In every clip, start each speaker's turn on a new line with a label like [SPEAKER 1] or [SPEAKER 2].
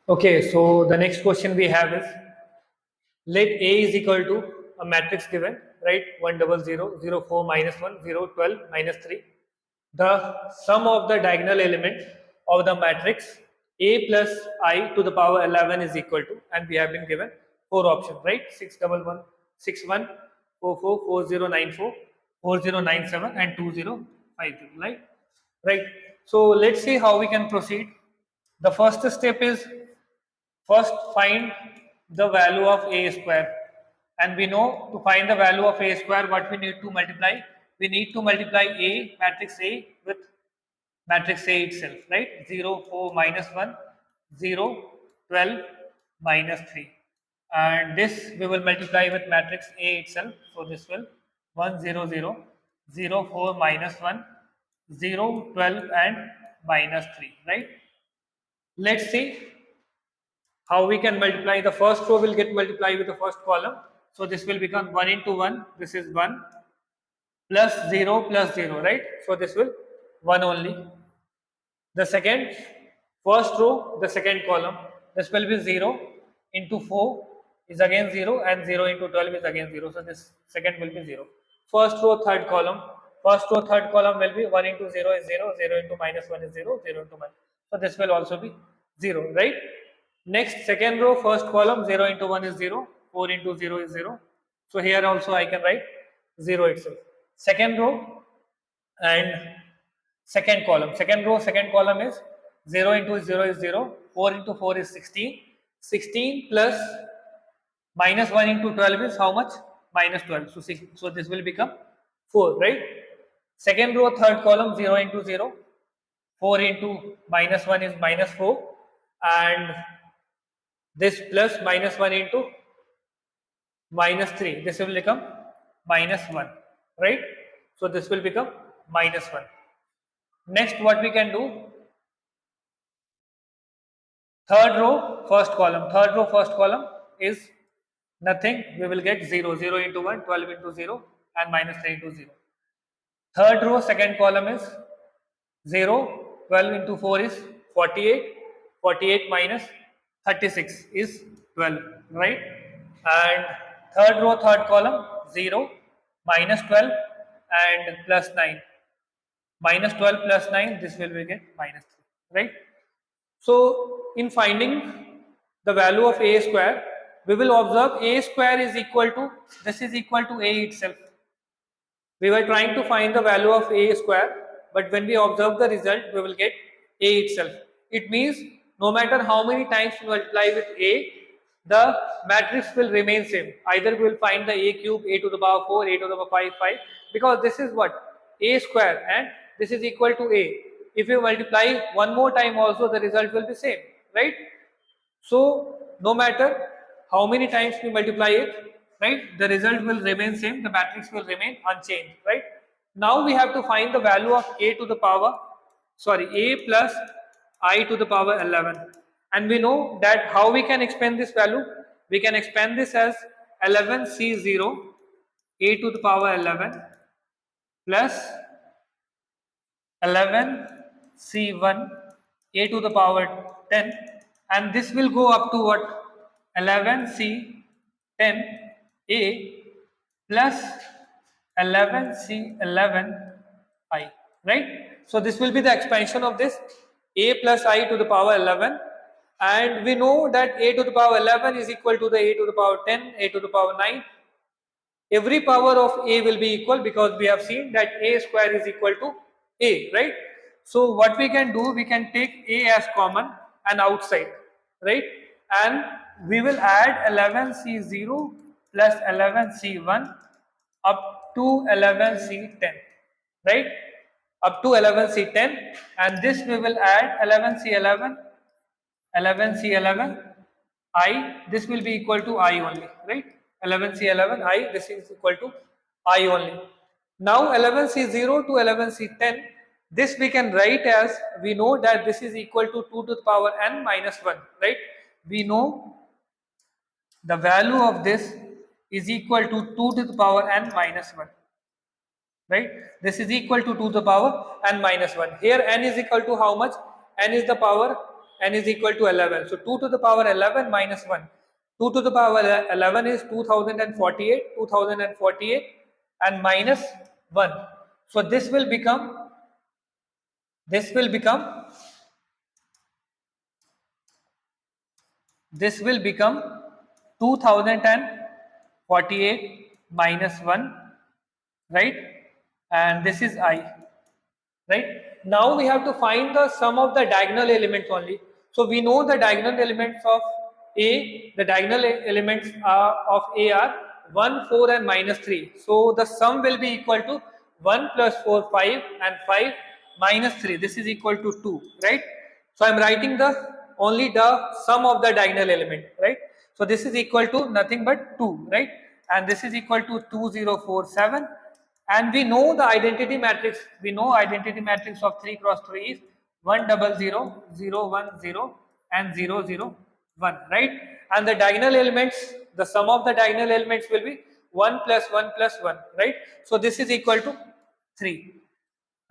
[SPEAKER 1] Okay, so the next question we have is, let A is equal to a matrix given, right? 1 0 0 0 4 minus 1 0 12 minus 3. The sum of the diagonal element of the matrix A plus I to the power 11 is equal to, and we have been given four options, right? 6 1 1 6 1 4 4 4 0 9 4 4 0 9 7 and 2 0 5 0, right? Right. So let's see how we can proceed. The first step is, first find the value of a square, and we know to find the value of a square what we need to multiply. We need to multiply a matrix A with matrix A itself, right? 0 4 minus 1 0 12 minus 3, and this we will multiply with matrix A itself. So this will 1 0 0 0 4 minus 1 0 12 and minus 3, right? Let's see how we can multiply. The first row will get multiplied with the first column. So this will become 1 into 1. This is 1 plus 0, right? So this will 1 only. The second, first row, the second column, this will be 0 into 4 is again 0, and 0 into 12 is again 0. So this second will be 0. First row, third column. First row, third column will be 1 into 0 is 0, 0 into minus 1 is 0, 0 into minus. So this will also be 0, right? Next, second row, first column, 0 into 1 is 0, 4 into 0 is 0. So here also I can write 0 itself. Second row and second column. Second row, second column is 0 into 0 is 0, 4 into 4 is 16. 16 plus minus 1 into 12 is how much? Minus 12. So this will become 4, right? Second row, third column, 0 into 0, 4 into minus 1 is minus 4, and this plus minus 1 into minus 3, this will become minus 1, right? So this will become minus 1. Next, what we can do, third row, first column. Third row, first column is nothing. We will get 0, 0 into 1, 12 into 0, and minus 3 into 0. Third row, second column is 0, 12 into 4 is 48, 48 minus 36 is 12, right? And third row, third column, 0, minus 12 and plus 9. Minus 12 plus 9, this will be get minus 3, right? So in finding the value of a square, we will observe a square is equal to, this is equal to a itself. We were trying to find the value of a square, but when we observe the result, we will get a itself. It means no matter how many times we multiply with a, the matrix will remain same. Either we will find the a cube, a to the power 4, a to the power 5, 5, because this is what? A square, and this is equal to a. If you multiply one more time also, the result will be same, right? So no matter how many times we multiply it, right, the result will remain same, the matrix will remain unchanged, right? Now we have to find the value of a to the power, a plus I to the power 11. And we know that how we can expand this value. We can expand this as 11C0 a to the power 11 plus 11C1 a to the power 10, and this will go up to what? 11C10a plus 11C11i, right? So this will be the expansion of this a plus I to the power 11, and we know that a to the power 11 is equal to the a to the power 10, a to the power 9. Every power of a will be equal, because we have seen that a square is equal to a, right? So what we can do, we can take a as common and outside, right? And we will add 11C0 plus 11C1 up to 11C10, right? Up to 11C10, and this we will add 11C11, 11C11 I, this will be equal to I only, right? 11C11 I, this is equal to I only. Now 11C0 to 11C10, this we can write as, we know that this is equal to 2 to the power n minus 1, right? We know the value of this is equal to 2 to the power n minus 1, right? This is equal to 2 to the power n minus 1. Here n is equal to how much? N is the power n is equal to 11. So 2 to the power 11 minus 1. 2 to the power 11 is 2048 and minus 1. So this will become this will become 2048 minus 1, right? And this is I. Right? Now we have to find the sum of the diagonal elements only. So we know the diagonal elements of A, the diagonal elements of A are 1, 4 and minus 3. So the sum will be equal to 1 plus 4, 5 and 5 minus 3. This is equal to 2, right? So I am writing only the sum of the diagonal element, right? So this is equal to nothing but 2, right? And this is equal to 2047. And we know the identity matrix. We know identity matrix of 3 cross 3 is 1 0 0 0 1 0 and 0 0 1, right? And the diagonal elements, the sum of the diagonal elements will be 1 plus 1 plus 1, right? So this is equal to 3,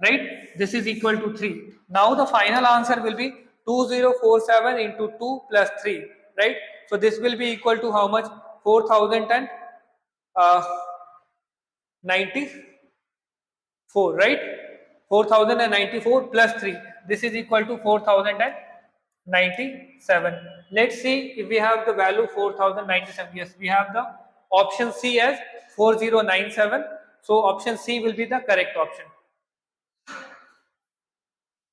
[SPEAKER 1] right? This is equal to 3. Now the final answer will be 2047 into 2 plus 3, right? So this will be equal to how much? 4094, right? 4094 plus 3. This is equal to 4097. Let's see if we have the value 4097. Yes, we have the option C as 4097. So option C will be the correct option.